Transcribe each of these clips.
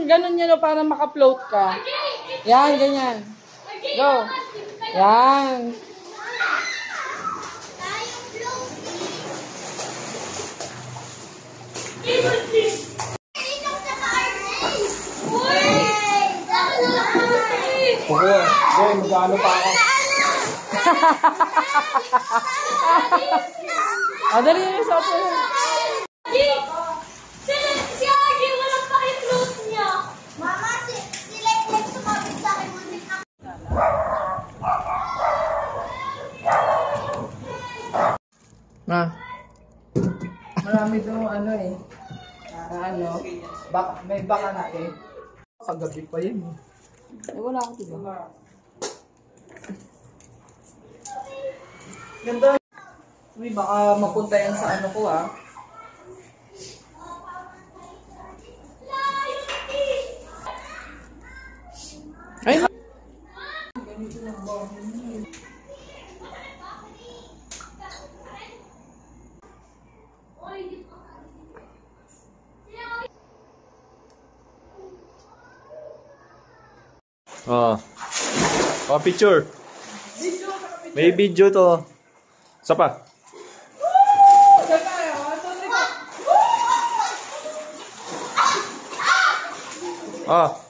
ganun yan o para maka-float ka. Yan, ganyan. Go. Yan. Oo, mag-ano pa ako. Dali yung sa atin. Si Agi, walang pa-i-float niya. Mama, si Lek sumabit sa akin. Ma. Marami doon ano eh. Ano, may bakante. Kagabi pa yun eh. Wala akong tiba. Ganda. Uy, baka mapunta yan sa ano ko ah. Ay! Ganito lang ba? Oh, picture. May video to. Isa pa.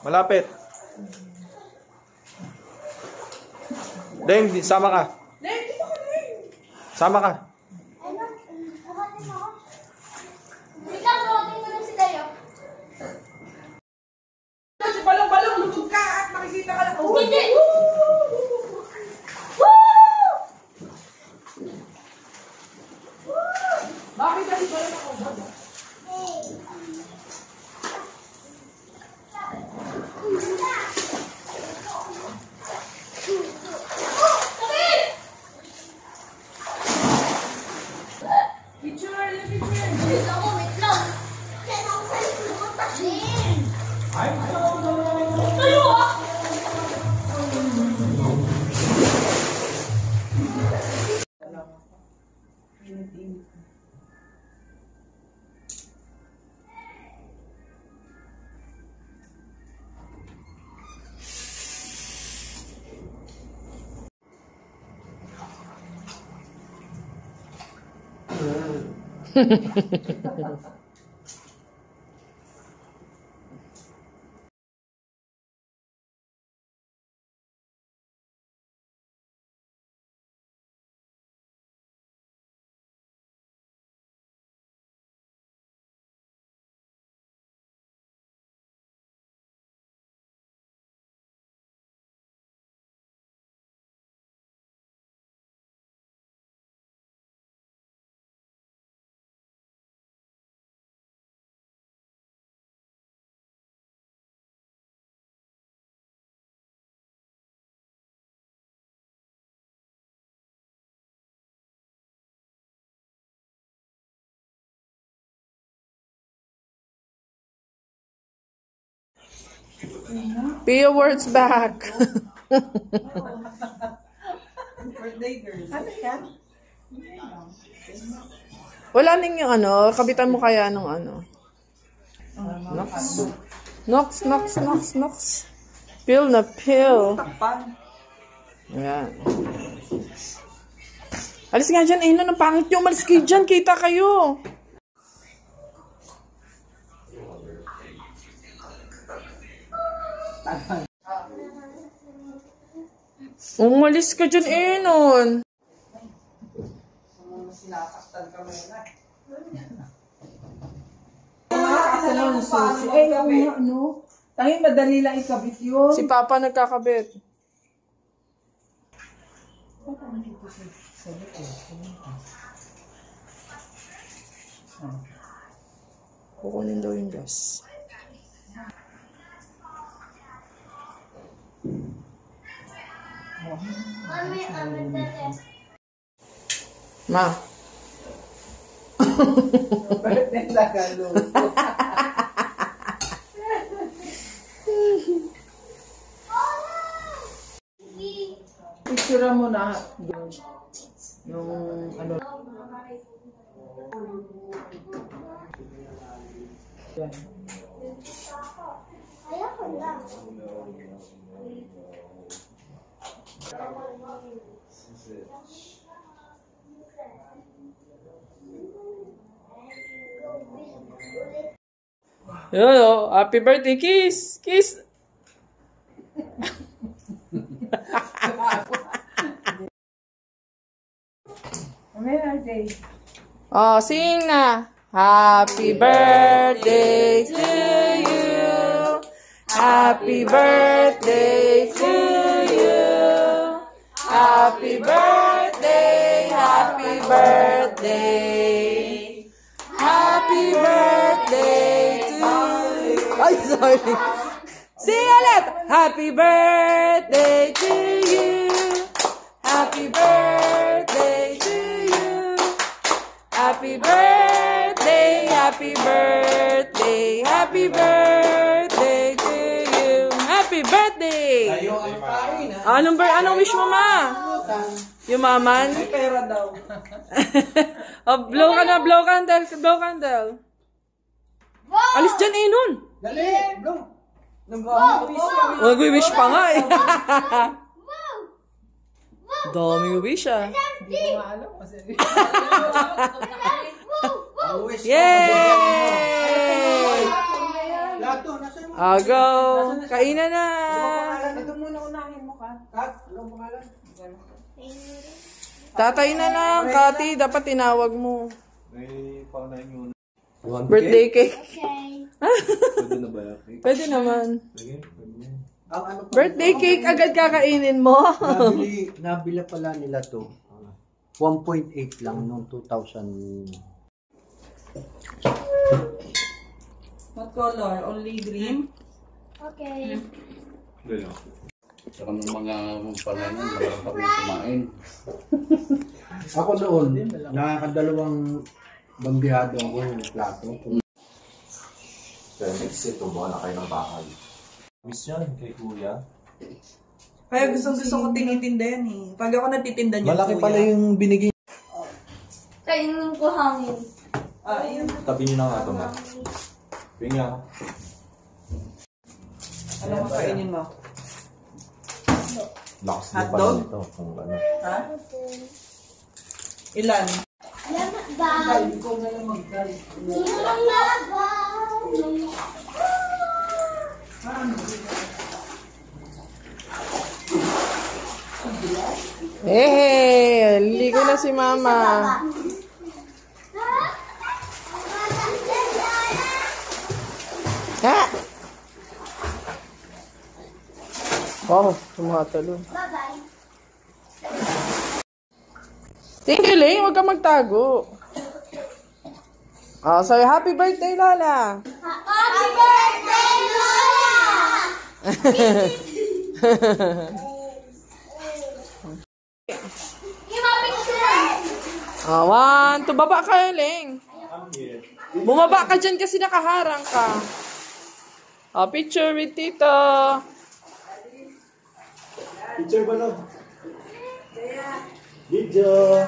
Malapit. Deng, sama ka. Sama ka. Si balong-balong, lutog ka at makikita ka lang. Hindi! Bakit kasi balong ako? Pia words back. Birthday girl. Ano yan? Wala ning yung ano, kabitan mo kaya nung ano. Nox. Nox, Nox, Nox, Nox. Pill na pill. Takpan. Ayan. Alis nga dyan, eh, no, pangit nyo. Umalis kayo dyan, kita kayo. Umalis ka dyan, eh, nun. Sinasaktan ka muna. Nakakasalaw ng susi. Eh, ano? Tanging madali lang ikabit yun. Si Papa nagkakabit. Kukunin daw yung dress. Ma. Birthday lagalo. Picture mo na yung ano. Yan. Yun, oh. Happy birthday, kiss! Kiss! Oh, sing na. Happy birthday to you. Happy birthday to you. Happy birthday, happy birthday. Happy birthday to you. Ay, sorry. Sing ulit. Happy birthday to you. Happy birthday to you. Happy birthday, happy birthday, happy birthday to you. Happy birthday! Tayo ang kain, ha? Anong wish mo, ma? Yung maman? May pera daw. Oh, blow ka na, blow candle, blow candle. Alis dyan eh nun. Dali, bro. Nag-wish. Mag-wish pa nga eh. Daming wish ah. Hindi ko maalam kasi. Ang wish ko. Yay! Lato, nasa mo? Go! Kainan na! Ito muna unahin mo ka. Kat, anong pangalan? Tatay na lang, Kati. Dapat tinawag mo. May paunahin yun. Birthday cake. Okay. Pwede na ba yung Pwede naman. Sige, pwede. Ang ano pa? Birthday cake agad kakainin mo. Nabila pala nila to. 1.8 lang noong 2000. What color? Only green? Okay. Dali lang. Saka ng mga pangalan, marami kami kumain. Ako noon, nakakadalawang bambihado ako yung plato. Next ito, buwan na kayo ng bakal. Miss yan kay kuya. Kaya gusto ko tinitinda yan eh. Pag ako natitinda niya, Malaki pala yung binigay. Kainin ko hangin. Ah, yun. Tabi niyo na nga ito, ma. Pinga. Ano kakainin mo? Lakas din Hotdog? pala nito. Kung ano. Ha? Ilan? Lamabal. Ikaw na lang mag-dal. Ligo na si mama. Ha? Oh, tumatalo. Bye-bye. Thank you, Ling. Huwag ka magtago. Oh, so happy birthday, Lola. Happy birthday, Lola! Give a picture! Oh, 1, 2, baba ka, Ling. Bumaba ka dyan kasi nakaharang ka. Oh, picture with Tito. Picture ba lang? Video.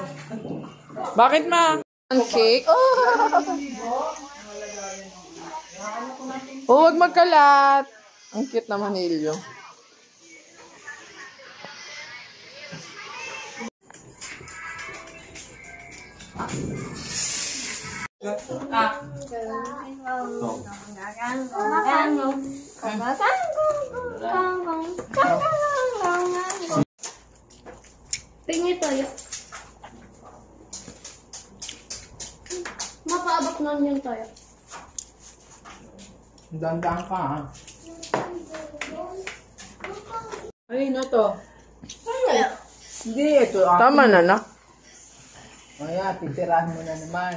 Bakit, ma? Cake? Oh! Huwag magkalat. Ang cute naman, Ilyo. Tingin tayo. Mapaabot na yun tayo. Dandaan ka, ha? Ay, no to? Hindi, ito. Tama na, nak. Kaya, titirahan mo na naman.